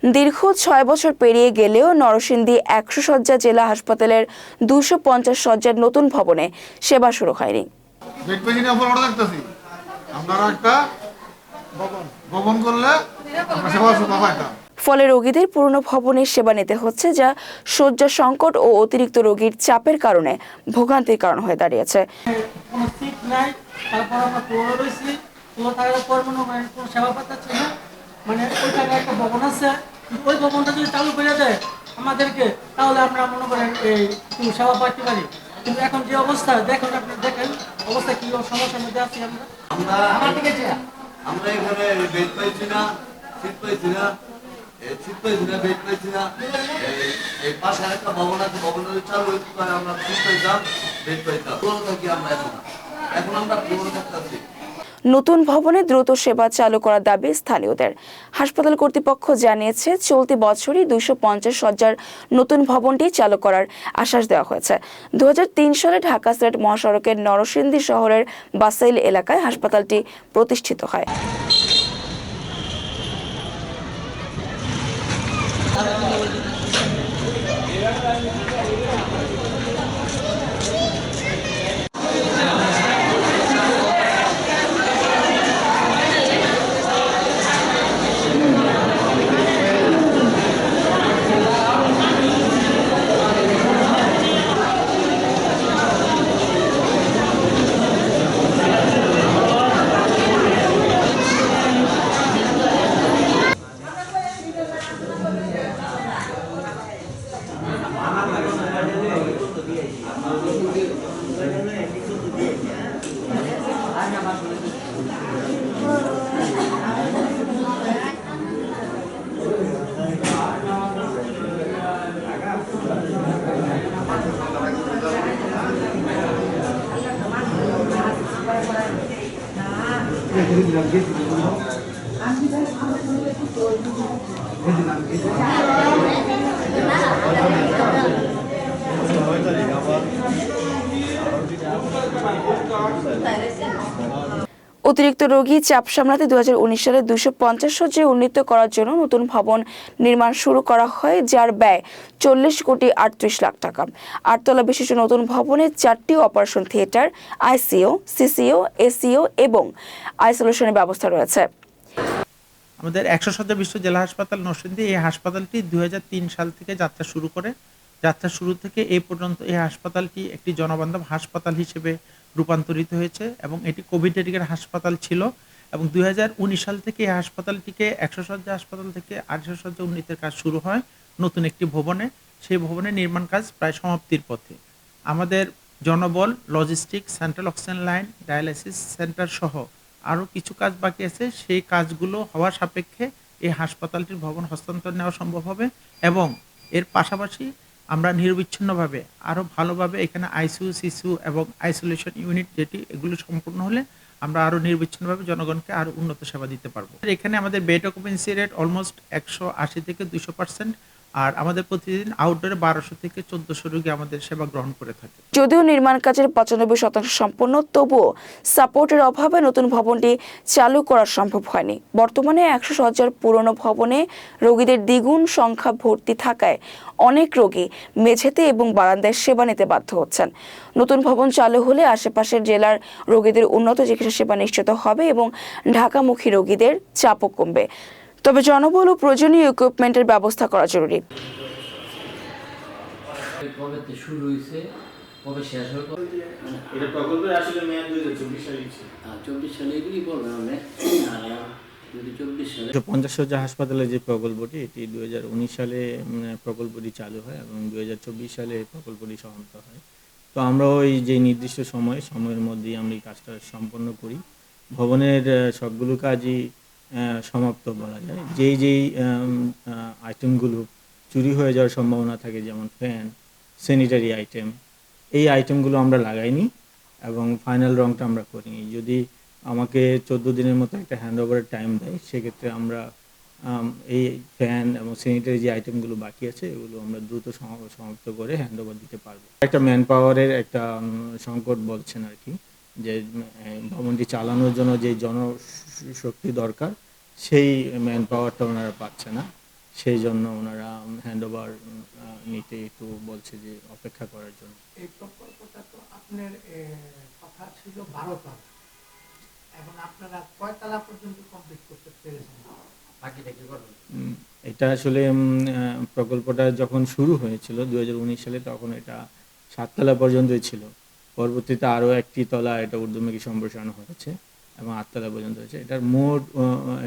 দীর্ঘ ৬ বছর পেরিয়ে গেলেও নরসিংদী ১০০ শয্যা জেলা হাসপাতালের ২৫০ শয্যার নতুন ভবনে সেবা শুরু হয়নি। ফলে রোগীদের পুরনো ভবনের সেবা নিতে হচ্ছে, যা শয্যা সংকট ও অতিরিক্ত রোগীর চাপের কারণে ভোগান্তির কারণ হয়ে দাঁড়িয়েছে। মানে ওই জায়গায় একটা ভবন আছে, ওই ভবনটা যদি চালু করে দেয় আমাদেরকে, তাহলে আমরা মনে করেন এই সেবা পাইতে পারি। কিন্তু এখন যে অবস্থা দেখেন, আপনি দেখেন অবস্থা কি সমস্যার মধ্যে আছি আমরা। আমরা এখানে বেড পাইছি না, সিট পাইছি না, বেড পাইছি না। এই পাশে একটা ভবন আছে, ভবনের চালু হইতে পারে, আমরা সিট পাইতাম, বেড পাইতাম। পুরো থাকি আমরা এখন আমরা পুরো থাকতেছি। নতুন ভবনে দ্রুত সেবা চালু করার দাবি স্থানীয়দের। হাসপাতাল কর্তৃপক্ষ জানিয়েছে, চলতি বছরই ২৫০ শয্যার নতুন ভবনটি চালু করার আশ্বাস দেওয়া হয়েছে। ২০০৩ সালে ঢাকা-সিলেট মহাসড়কের নরসিংদী শহরের বাসাইল এলাকায় হাসপাতালটি প্রতিষ্ঠিত হয়। অতিরিক্ত রোগী চাপ সামলাতে ২০১৯ সালে ২৫০ শয্যায় উন্নীত করার জন্য নতুন ভবন নির্মাণ শুরু করা হয়, যার ব্যয় ৪০ কোটি ৩৮ লাখ টাকা। ৮ তলা বিশিষ্ট নতুন ভবনে 4টি operation theatre, ICU, CCU, SU এবং আইসোলেশনের ব্যবস্থা রয়েছে। আমাদের ১০০ শয্যা বিশিষ্ট জেলা হাসপাতাল নরসিংদী, এই হাসপাতালটি ২০০৩ সাল থেকে যাত্রা শুরু করে। যাত্রা শুরু থেকে এই পর্যন্ত এই হাসপাতালটি একটি জনবান্ধব হাসপাতাল হিসেবে রূপান্তরিত হয়েছে এবং এটি কোভিড ডেডিকেটেড হাসপাতাল ছিল এবং ২০১৯ সাল থেকে এই হাসপাতালটিকে ১০০ শয্যা হাসপাতাল থেকে ৮০০ শয্যা উন্নীতের কাজ শুরু হয় নতুন একটি ভবনে। সেই ভবনের নির্মাণ কাজ প্রায় সমাপ্তির পথে। আমাদের জনবল, logistic, central oxygen line, dialysis centre সহ আরও কিছু কাজ বাকি আছে। সেই কাজগুলো হওয়ার সাপেক্ষে এই হাসপাতালটির ভবন হস্তান্তর নেওয়া সম্ভব হবে এবং এর পাশাপাশি আমরা নিরবিচ্ছিন্নভাবে আরও ভালোভাবে এখানে আইসিইউ, সিসিইউ এবং আইসোলেশন ইউনিট যেটি, এগুলো সম্পূর্ণ হলে আমরা আরও নিরবিচ্ছিন্নভাবে জনগণকে আরও উন্নত সেবা দিতে পারবো। এখানে আমাদের বেড অকুপেন্সি রেট অলমোস্ট ১৮০ থেকে ২০০%, আর আমাদের প্রতিদিন আউটডোরে ১২০০ থেকে ১৪০০ রোগী আমাদের সেবা গ্রহণ করে থাকে। যদিও নির্মাণ কাজের ৯৫% সম্পন্ন, তবুও সাপোর্টের অভাবে নতুন ভবনটি চালু করা সম্ভব হয়নি। বর্তমানে ১০০ শয্যার পুরনো ভবনে রোগীদের দ্বিগুণ সংখ্যা ভর্তি থাকায় অনেক রোগী মেঝেতে এবং বারান্দায় সেবা নিতে বাধ্য হচ্ছেন। নতুন ভবন চালু হলে আশেপাশের জেলার রোগীদের উন্নত চিকিৎসা সেবা নিশ্চিত হবে এবং ঢাকামুখী রোগীদের চাপও কমবে। তবে জনবল ও প্রয়োজনীয় ইকুইপমেন্টের ব্যবস্থা করা জরুরি। শুরু হয়েছে, কবে শেষ হবে? এটা প্রকল্পের আসলে মেয়াদ ২০২৪ সালে ছিল। ২৪ সালে এগুলি বলবে আমরা, যদি ২৪ সালে ৫০ শয্যা হাসপাতালের যে প্রকল্পটি, এটি ২০১৯ সালে প্রকল্পটি চালু হয় এবং ২০২৪ সালে প্রকল্পটি সমাপ্ত হয়। তো আমরা ওই যে নির্দিষ্ট সময়ের মধ্যেই আমরা এই কাজটা সম্পন্ন করি। ভবনের সবগুলো কাজই সমাপ্ত বলা যায়। যেই আইটেমগুলো চুরি হয়ে যাওয়ার সম্ভাবনা থাকে, যেমন ফ্যান, স্যানিটারি আইটেম, এই আইটেমগুলো আমরা লাগাইনি এবং ফাইনাল রংটা আমরা করিনি। যদি আমাকে ১৪ দিনের মতো একটা হ্যান্ডওভারের টাইম দেয়, সেক্ষেত্রে আমরা এই ফ্যান এবং স্যানিটারি যে আইটেমগুলো বাকি আছে এগুলো আমরা দ্রুত সমাপ্ত করে হ্যান্ডওভার দিতে পারবো। একটা ম্যান পাওয়ারের একটা সংকট বলছেন আর কি, যে ভবনটি চালানোর জন্য যে জনশক্তি দরকার, সেই ম্যান পাওয়ারটা ওনারা পাচ্ছে না। সেই জন্য ওনারা হ্যান্ডওভার নিতে একটু বলছে যে অপেক্ষা করার জন্য। এই প্রকল্পটা তো আপনার কথা ছিল 12 তলা, এখন আপনারা কয় তলা পর্যন্ত কমপ্লিট করতে পেরেছেন? এটা আসলে প্রকল্পটা যখন শুরু হয়েছিল 2019 সালে, তখন এটা 7 তলা পর্যন্তই ছিল। পরবর্তীতে আরও একটি তলা এটা ঊর্ধ্বমুখী সম্প্রসারণ হয়েছে এবং 8 তলা পর্যন্ত হয়েছে। এটার মোট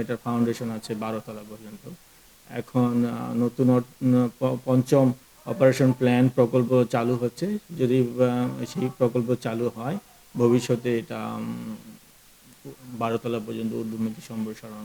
এটার ফাউন্ডেশন আছে 12 তলা পর্যন্ত। এখন নতুন পঞ্চম অপারেশন প্ল্যান প্রকল্প চালু হচ্ছে। যদি সেই প্রকল্প চালু হয়, ভবিষ্যতে এটা 12 তলা পর্যন্ত ঊর্ধ্বমুখী সম্প্রসারণ